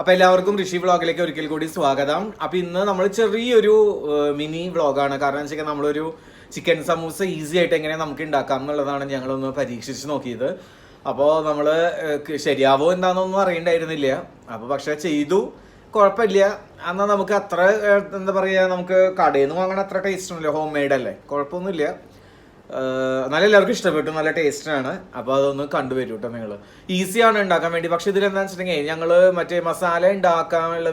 അപ്പൊ എല്ലാവർക്കും ഋഷി വ്ളോഗിലേക്ക് ഒരിക്കൽ കൂടി സ്വാഗതം. അപ്പൊ ഇന്ന് നമ്മൾ ചെറിയൊരു മിനി വ്ളോഗാണ്. കാരണം വെച്ചാൽ നമ്മളൊരു ചിക്കൻ സമൂസ ഈസി ആയിട്ട് എങ്ങനെ നമുക്ക് ഉണ്ടാക്കാം എന്നുള്ളതാണ് ഞങ്ങളൊന്ന് പരീക്ഷിച്ച് നോക്കിയത്. അപ്പോൾ നമ്മൾ ശരിയാവോ എന്താണെന്നൊന്നും അറിയണ്ടായിരുന്നില്ല. അപ്പോൾ പക്ഷെ ചെയ്തു, കുഴപ്പമില്ല. എന്നാൽ നമുക്ക് അത്ര എന്താ പറയുക, നമുക്ക് കടയിൽ നിന്ന് വാങ്ങണ അത്ര ടേസ്റ്റ് ഒന്നുമില്ല, ഹോം മെയ്ഡ് അല്ലേ, കുഴപ്പമൊന്നുമില്ല. നല്ല എല്ലാവർക്കും ഇഷ്ടപ്പെട്ടു, നല്ല ടേസ്റ്റാണ്. അപ്പോൾ അതൊന്ന് കണ്ടുവരും കേട്ടോ നിങ്ങൾ. ഈസിയാണ് ഉണ്ടാക്കാൻ വേണ്ടി. പക്ഷെ ഇതിലെന്താണെന്ന് വെച്ചിട്ടുണ്ടെങ്കിൽ ഞങ്ങൾ മറ്റേ മസാല ഉണ്ടാക്കാനുള്ള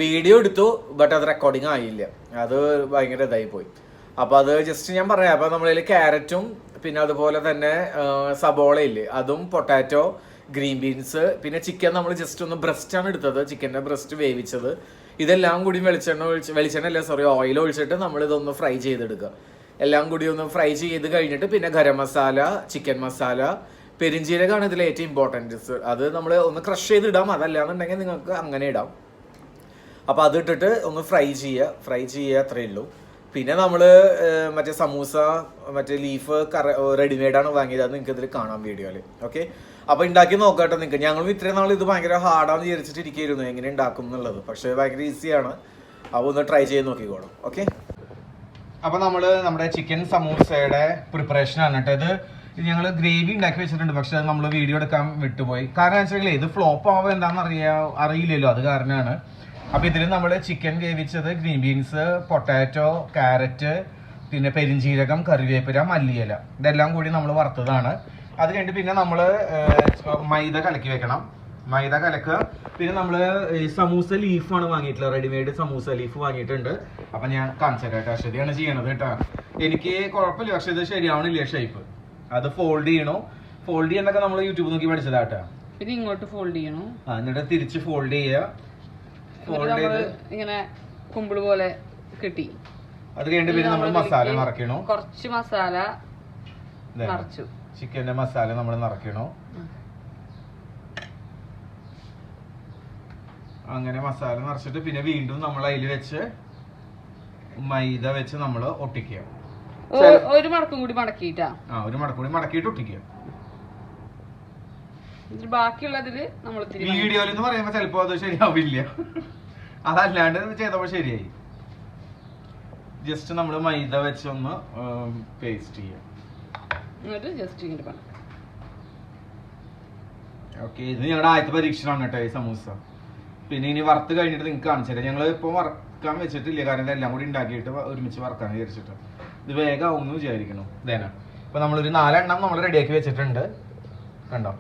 വീഡിയോ എടുത്തു, ബട്ട് അത് റെക്കോർഡിങ് ആയില്ല. അത് ഭയങ്കര ഇതായി പോയി. അപ്പോൾ അത് ജസ്റ്റ് ഞാൻ പറയാം. അപ്പോൾ നമ്മളതിൽ ക്യാരറ്റും പിന്നെ അതുപോലെ തന്നെ സബോളയില്ലേ, അതും പൊട്ടാറ്റോ, ഗ്രീൻ ബീൻസ്, പിന്നെ ചിക്കൻ നമ്മൾ ജസ്റ്റ് ഒന്ന് ബ്രസ്റ്റാണ് എടുത്തത്, ചിക്കൻ്റെ ബ്രസ്റ്റ് വേവിച്ചത്. ഇതെല്ലാം കൂടി ഓയിൽ ഒഴിച്ചിട്ട് നമ്മളിതൊന്ന് ഫ്രൈ ചെയ്തെടുക്കുക. എല്ലാം കൂടി ഒന്ന് ഫ്രൈ ചെയ്ത് കഴിഞ്ഞിട്ട് പിന്നെ ഗരം മസാല, ചിക്കൻ മസാല, പെരിഞ്ജീരകമാണ് ഇതിൽ ഏറ്റവും ഇമ്പോർട്ടൻറ്റ്. അത് നമ്മൾ ഒന്ന് ക്രഷ് ചെയ്തിടാം, അതല്ലാന്നുണ്ടെങ്കിൽ നിങ്ങൾക്ക് അങ്ങനെ ഇടാം. അപ്പോൾ അതിട്ടിട്ട് ഒന്ന് ഫ്രൈ ചെയ്യുക, അത്രയേ ഉള്ളൂ. പിന്നെ നമ്മൾ മറ്റേ സമൂസ, മറ്റേ ലീഫ് റെഡിമെയ്ഡാണ് വാങ്ങിയത്. അത് നിങ്ങൾക്ക് ഇതിൽ കാണാം വീഡിയോയിൽ. ഓക്കെ, അപ്പോൾ ഉണ്ടാക്കി നോക്കാട്ടോ നിങ്ങൾക്ക്. ഞങ്ങളും ഇത്രയും നാൾ ഇത് ഭയങ്കര ഹാർഡാന്ന് വിചാരിച്ചിട്ടിരിക്കുന്നു എങ്ങനെ ഉണ്ടാക്കും എന്നുള്ളത്. പക്ഷേ ഭയങ്കര ഈസിയാണ്. അപ്പോൾ ഒന്ന് ട്രൈ ചെയ്ത് നോക്കിക്കോളും. ഓക്കെ, അപ്പോൾ നമ്മുടെ ചിക്കൻ സമൂസയുടെ പ്രിപ്പറേഷനാണ് കേട്ടോ ഇത്. ഞങ്ങൾ ഗ്രേവി ഉണ്ടാക്കി വെച്ചിട്ടുണ്ട്, പക്ഷെ അത് നമ്മൾ വീഡിയോ എടുക്കാൻ വിട്ടുപോയി. കാരണം വെച്ചാൽ ഇത് ഫ്ലോപ്പ് ആവുക എന്താണെന്ന് അറിയില്ലല്ലോ, അത് കാരണമാണ്. അപ്പോൾ ഇതിൽ നമ്മൾ ചിക്കൻ വേവിച്ചത്, ഗ്രീൻ ബീൻസ്, പൊട്ടാറ്റോ, ക്യാരറ്റ്, പിന്നെ പെരിഞ്ജീരകം, കറിവേപ്പില, മല്ലിയില, ഇതെല്ലാം കൂടി നമ്മൾ വറുത്തതാണ്. അത് കഴിഞ്ഞിട്ട് പിന്നെ നമ്മൾ മൈദ കലക്കി വെക്കണം. മൈദ കലക്കുക. പിന്നെ നമ്മൾ സമൂസ ലീഫാണ് വാങ്ങിയിട്ടുള്ളത്, റെഡിമെയ്ഡ് സമൂസ ലീഫ് വാങ്ങിയിട്ടുണ്ട്. അപ്പം ഞാൻ കാണിച്ചു തരാം കേട്ടോ. ശരിയാണ് ചെയ്യണത് കേട്ടോ. എനിക്ക് കുഴപ്പമില്ല, പക്ഷെ ഇത് ശരിയാവണില്ല ഷേപ്പ്. അത് ഫോൾഡ് ചെയ്യാനൊക്കെ നമ്മൾ യൂട്യൂബ് നോക്കി പഠിച്ചതാട്ടോ. പിന്നെ ഇങ്ങോട്ട് ഫോൾഡ് ചെയ്യണം, എന്നിട്ട് തിരിച്ച് ഫോൾഡ് ചെയ്യുക. ഇങ്ങനെ കുമ്പിള് പോലെ കിട്ടി. അത് കഴിഞ്ഞിട്ട് പിന്നെ നമ്മൾ മസാല നിറയ്ക്കണോ, കുറച്ച് മസാല നിറച്ചു, ചിക്കന്റെ മസാല നമ്മൾ നിറയ്ക്കണോ. അങ്ങനെ മസാല നിറച്ചിട്ട് പിന്നെ വീണ്ടും നമ്മൾ അതിൽ വെച്ച് മൈദ വെച്ച് നമ്മൾ ഒട്ടിക്കുക. ഒരു മടക്കും കൂടി മടക്കിയിട്ടാ, ഒരു മടക്കും കൂടി മടക്കിയിട്ട് ഒട്ടിക്കുക. ബാക്കിയുള്ളതില് നമ്മൾ വീഡിയോയിൽ എന്ന് പറയുമ്പോ ചിലപ്പോ അത് ശരിയാവില്ല, അതല്ലാണ്ട് ചെയ്തപ്പോ ശരിയായി. ജസ്റ്റ് നമ്മൾ മൈദ വെച്ചൊന്ന് പേസ്റ്റ് ചെയ്യാം. ഓക്കെ, ഇത് ഞങ്ങളുടെ ആദ്യത്തെ പരീക്ഷണമാണ് കേട്ടോ ഈ സമൂസ. പിന്നെ ഇനി വറുത്ത് കഴിഞ്ഞിട്ട് നിങ്ങൾക്ക് കാണിച്ചു തരാം. ഞങ്ങൾ ഇപ്പോൾ വറക്കാൻ വെച്ചിട്ടില്ല, കാരണം ഇതെല്ലാം കൂടി ഉണ്ടാക്കിയിട്ട് ഒരുമിച്ച് വറക്കാൻ വിചാരിച്ചിട്ട്. ഇത് വേഗം ആവുമെന്ന് വിചാരിക്കണം. ഇതേനാ ഇപ്പൊ നമ്മളൊരു 4 എണ്ണം നമ്മൾ റെഡിയാക്കി വെച്ചിട്ടുണ്ട്. കണ്ടോ,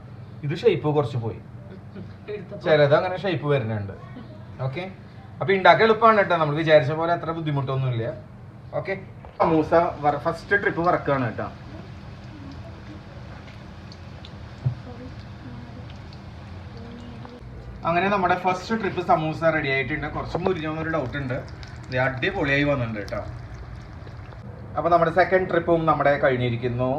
ഇത് ഷേപ്പ് കുറച്ച് പോയി, ചിലത് അങ്ങനെ ഷേപ്പ് വരുന്നുണ്ട്. ഓക്കെ, അപ്പൊ ഉണ്ടാക്കി എളുപ്പമാണ് കേട്ടോ, നമ്മൾ വിചാരിച്ച പോലെ അത്ര ബുദ്ധിമുട്ടൊന്നുമില്ല. ഓക്കെ, സമൂസ ഫസ്റ്റ് ട്രിപ്പ് വറക്കുകയാണ് കേട്ടോ. അങ്ങനെ നമ്മുടെ ഫസ്റ്റ് ട്രിപ്പ് സമൂസ റെഡി ആയിട്ടുണ്ട്. കുറച്ച് മുരിഞ്ഞൊന്നൊരു ഡൗട്ട് ഉണ്ട്, അടിപൊളിയായി വന്നിട്ടുണ്ട് കേട്ടോ. അപ്പൊ നമ്മുടെ സെക്കൻഡ് ട്രിപ്പും നമ്മുടെ കഴിഞ്ഞിരിക്കുന്നു.